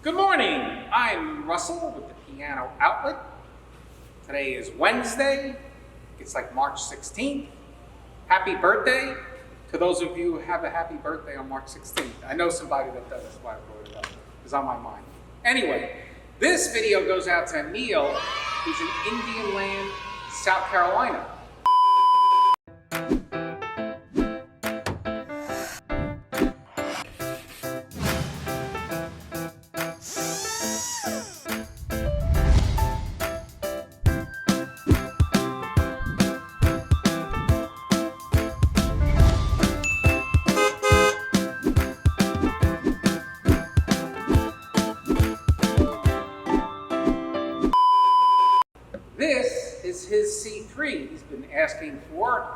Good morning, I'm Russell with the Piano Outlet. Today is Wednesday, it's like March 16th. Happy birthday to those of you who have a happy birthday on March 16th. I know somebody that does, that's why I brought it up. It's on my mind. Anyway, this video goes out to Neil, who's in Indian Land, South Carolina. This is his C3 he's been asking for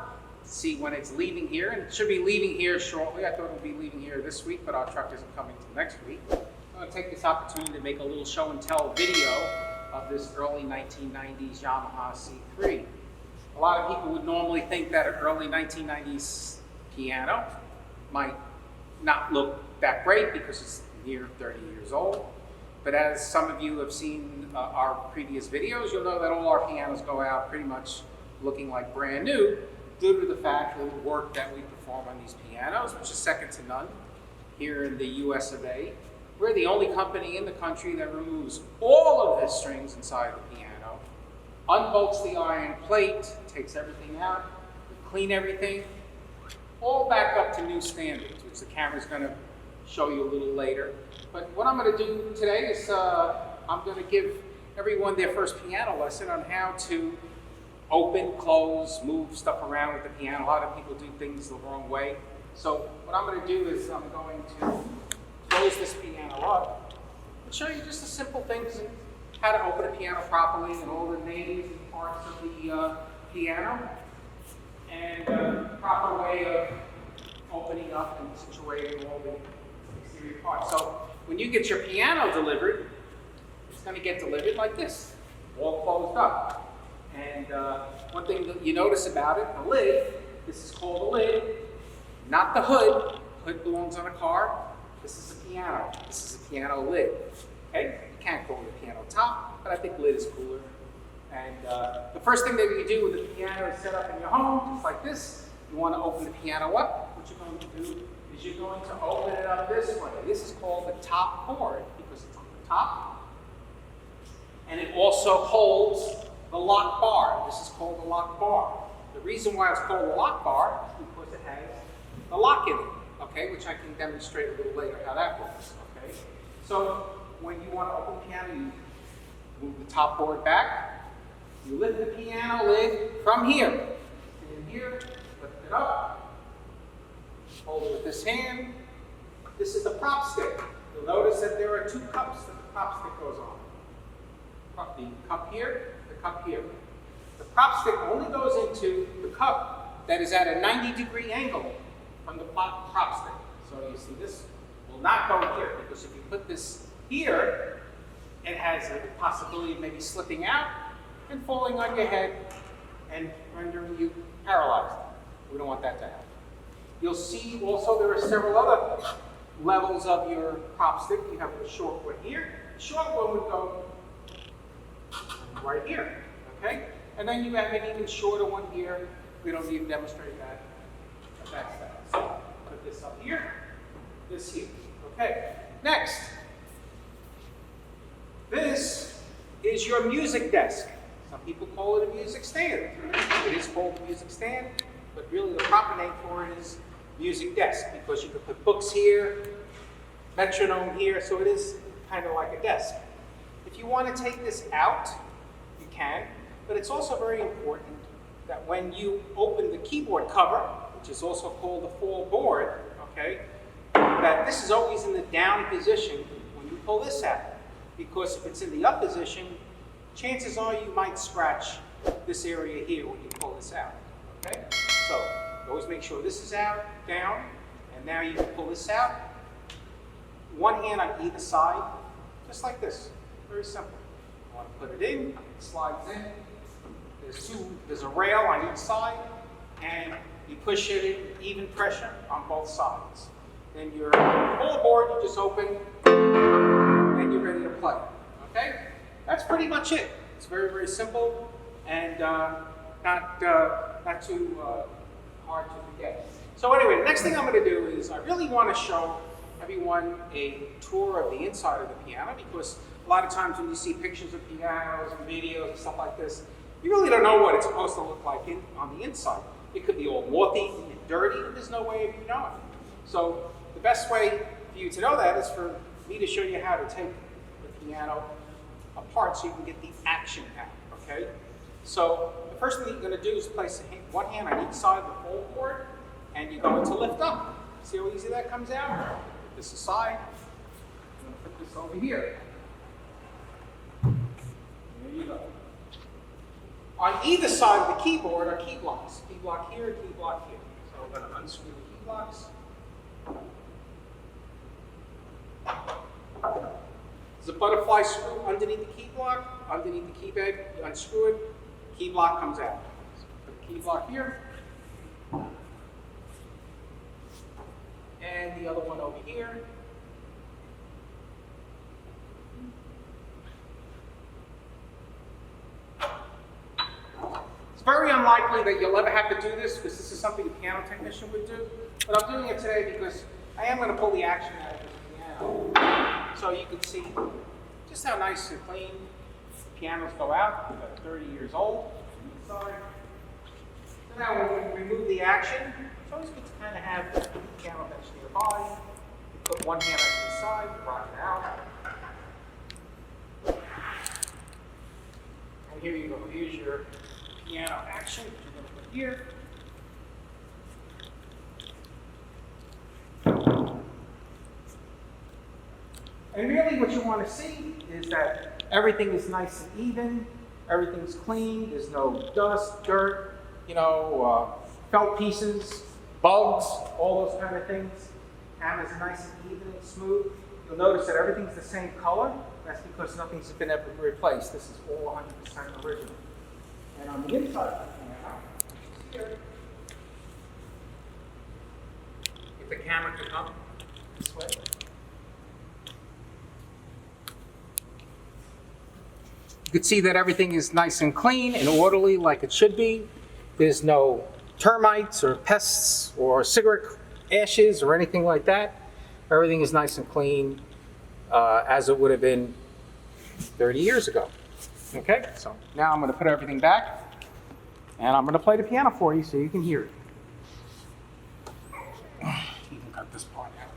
to see when it's leaving here, and it should be leaving here shortly. I thought it would be leaving here this week, but our truck isn't coming until next week. I'm going to take this opportunity to make a little show and tell video of this early 1990s Yamaha C3. A lot of people would normally think that an early 1990s piano might not look that great because it's near 30 years old. But as some of you have seen our previous videos, you'll know that all our pianos go out pretty much looking like brand new due to the fact of the work that we perform on these pianos, which is second to none here in the US of A. We're the only company in the country that removes all of the strings inside the piano, unbolts the iron plate, takes everything out, we clean everything, all back up to new standards, which the camera's going to show you a little later. But what I'm going to do today is I'm going to give everyone their first piano lesson on how to open, close, move stuff around with the piano. A lot of people do things the wrong way. So what I'm going to do is I'm going to close this piano up and show you just the simple things and how to open a piano properly and all the names and parts of the piano and the proper way of opening up and situating all the exterior parts. So when you get your piano delivered, it's going to get delivered like this, all closed up. And one thing that you notice about it, the lid, this is called the lid, not the hood. Hood belongs on a car. This is a piano. This is a piano lid. Okay? You can't call it a piano top, but I think lid is cooler. And the first thing that you do with the piano is set up in your home, just like this. You want to open the piano up. What you're going to do is you're going to open it up this way. This is called the top board because it's on the top. And it also holds the lock bar. This is called the lock bar. The reason why it's called the lock bar is because it has the lock in it, okay, which I can demonstrate a little later how that works, okay? So when you want to open the piano, you move the top board back, you lift the piano lid from here. In here, lift it up, hold it with this hand. This is the prop stick. You'll notice that there are two cups that the prop stick goes on. The cup here, the cup here. The prop stick only goes into the cup that is at a 90-degree angle from the prop stick. So you see this will not go here because if you put this here, it has a possibility of maybe slipping out and falling on your head and rendering you paralyzed. We don't want that to happen. You'll see also there are several other levels of your prop stick. You have a short one here. The short one would go right here, okay? And then you have an even shorter one here. We don't need to demonstrate that, but that's that. So put this up here, this here, okay? Next, this is your music desk. Some people call it a music stand. It is called a music stand, but really the proper name for it is music desk because you can put books here, metronome here, so it is kind of like a desk. If you want to take this out, you can, but it's also very important that when you open the keyboard cover, which is also called the full board, okay, that this is always in the down position when you pull this out. Because if it's in the up position, chances are you might scratch this area here when you pull this out, okay? So always make sure this is out, down, and now you can pull this out. One hand on either side, just like this. Very simple. You want to put it in, it slides in. There's a rail on each side, and you push it in even pressure on both sides. Then your full board you just open, and your pretty much it. It's very, very simple and not too hard to forget. So anyway, the next thing I'm going to do is I really want to show everyone a tour of the inside of the piano, because a lot of times when you see pictures of pianos and videos and stuff like this, you really don't know what it's supposed to look like on the inside. It could be all mouthy and dirty, and there's no way of you knowing. So the best way for you to know that is for me to show you how to take the piano apart so you can get the action out, okay? So the first thing that you're going to do is place one hand on each side of the fold board, and you're going to lift up. See how easy that comes out? Put this aside. I'm going to put this over here. There you go. On either side of the keyboard are key blocks. Key block here, key block here. So we're going to unscrew the key blocks. There's a butterfly screw underneath the key block, underneath the key bed. You unscrew it, key block comes out. So put the key block here. And the other one over here. It's very unlikely that you'll ever have to do this, because this is something a piano technician would do. But I'm doing it today because I am going to pull the action out of this piano. So you can see just how nice and clean the pianos go out. They're 30 years old from inside. So now when we remove the action, it's always good to kind of have the piano bench nearby. You put one hand on each side, rock it out. And here you go. Here's your piano action. You're going to put here. And really what you want to see is that everything is nice and even, everything's clean, there's no dust, dirt, felt pieces, bugs, all those kind of things. Hammer's nice and even and smooth. You'll notice that everything's the same color. That's because nothing's been ever replaced. This is all 100% original. And on the inside of the piano, here, if the camera could come this way. You can see that everything is nice and clean and orderly like it should be. There's no termites or pests or cigarette ashes or anything like that. Everything is nice and clean as it would have been 30 years ago. Okay, so now I'm going to put everything back and I'm going to play the piano for you so you can hear it. You can cut this part out.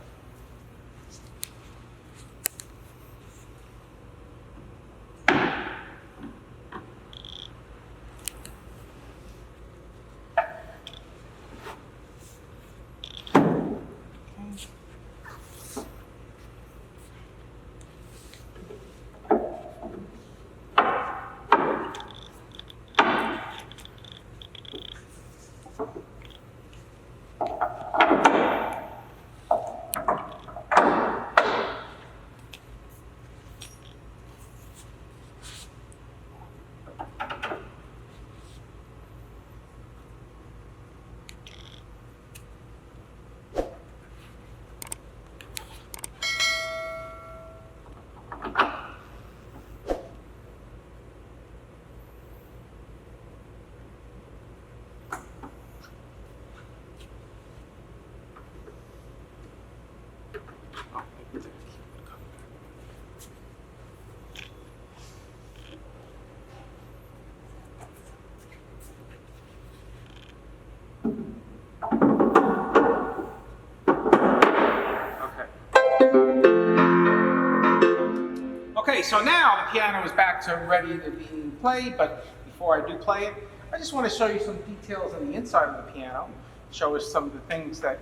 Okay, so now the piano is back to ready to be played, but before I do play it, I just want to show you some details on the inside of the piano, show us some of the things that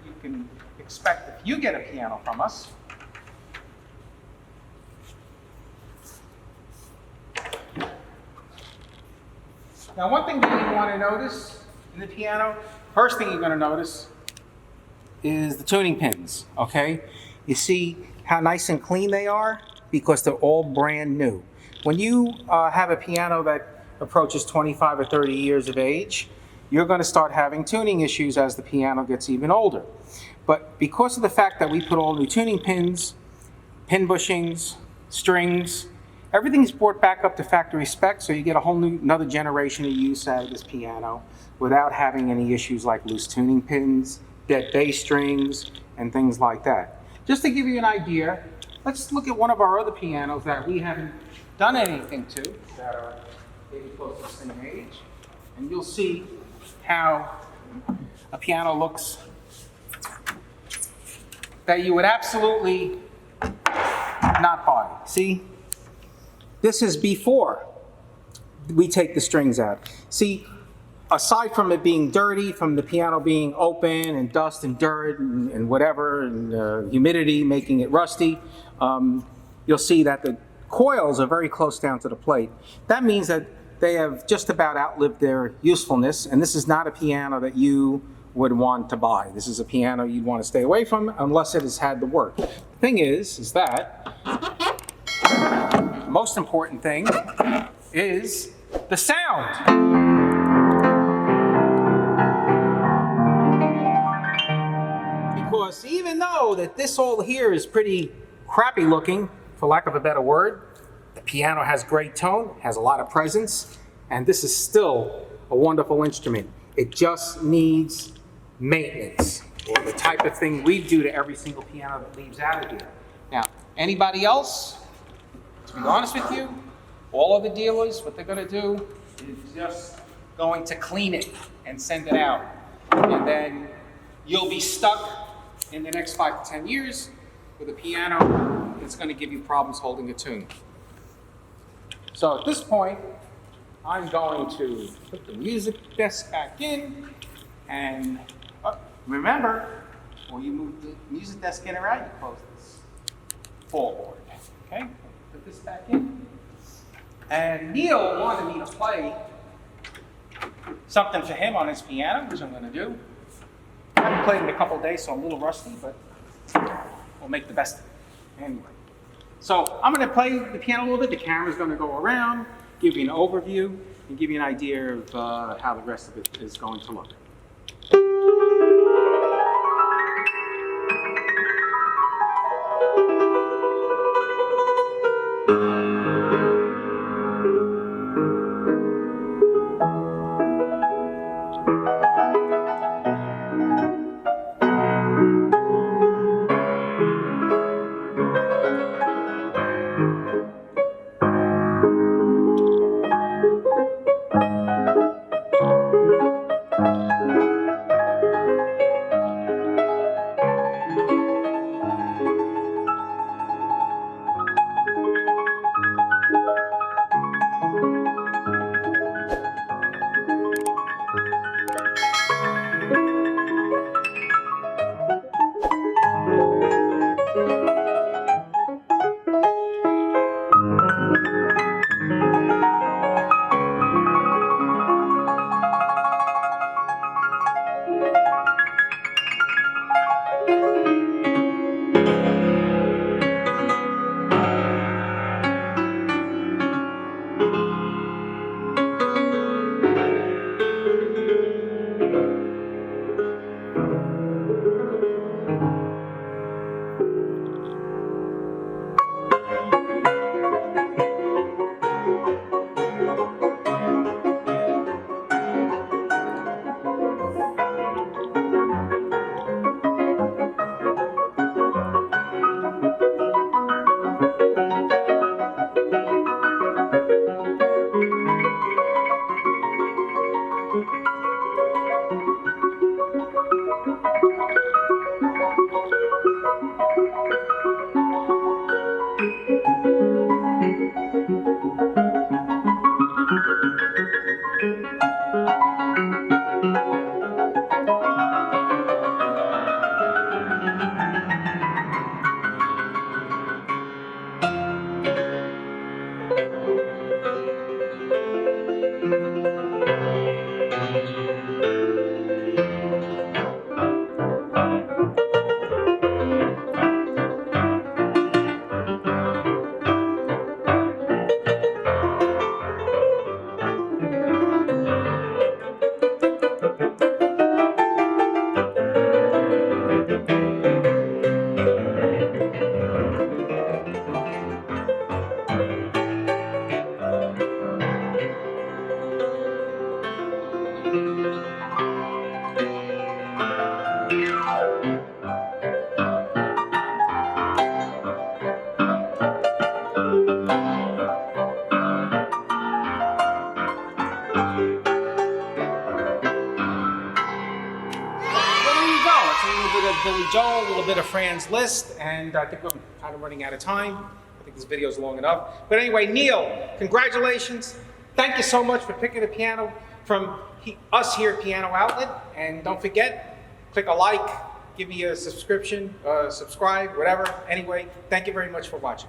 you can expect if you get a piano from us. Now, one thing that you want to notice in the piano, first thing you're going to notice is the tuning pins, okay? You see how nice and clean they are? Because they're all brand new. When you have a piano that approaches 25 or 30 years of age, you're going to start having tuning issues as the piano gets even older. But because of the fact that we put all new tuning pins, pin bushings, strings, Everything's brought back up to factory spec, so you get a whole new, another generation of use out of this piano without having any issues like loose tuning pins, dead bass strings, and things like that. Just to give you an idea, let's look at one of our other pianos that we haven't done anything to, that are maybe close to the same age, and you'll see how a piano looks that you would absolutely not buy. See, this is before we take the strings out. See, aside from it being dirty, from the piano being open and dust and dirt and whatever, and humidity making it rusty, you'll see that the coils are very close down to the plate. That means that they have just about outlived their usefulness, and this is not a piano that you would want to buy. This is a piano you'd want to stay away from unless it has had the work. The thing is that the most important thing is the sound. Because even though that this all here is pretty crappy looking, for lack of a better word, the piano has great tone, has a lot of presence, and this is still a wonderful instrument. It just needs maintenance, or the type of thing we do to every single piano that leaves out of here. Now, anybody else, to be honest with you, all of the dealers, what they're going to do is just going to clean it and send it out. And then you'll be stuck in the next 5 to 10 years with a piano that's going to give you problems holding a tune. So at this point, I'm going to put the music desk back in, and remember, when you move the music desk in or out, you close this forward. Okay, put this back in. And Neil wanted me to play something for him on his piano, which I'm going to do. I haven't played in a couple of days, so I'm a little rusty, but we'll make the best of it. Anyway, so I'm going to play the piano a little bit. The camera's going to go around, give you an overview, and give you an idea of how the rest of it is going to look. Billy Joel, a little bit of Fran's List, and I think we're kind of running out of time. I think this video is long enough. But anyway, Neil, congratulations. Thank you so much for picking the piano from us here at Piano Outlet. And don't forget, click a like, give me a subscription, subscribe, whatever. Anyway, thank you very much for watching.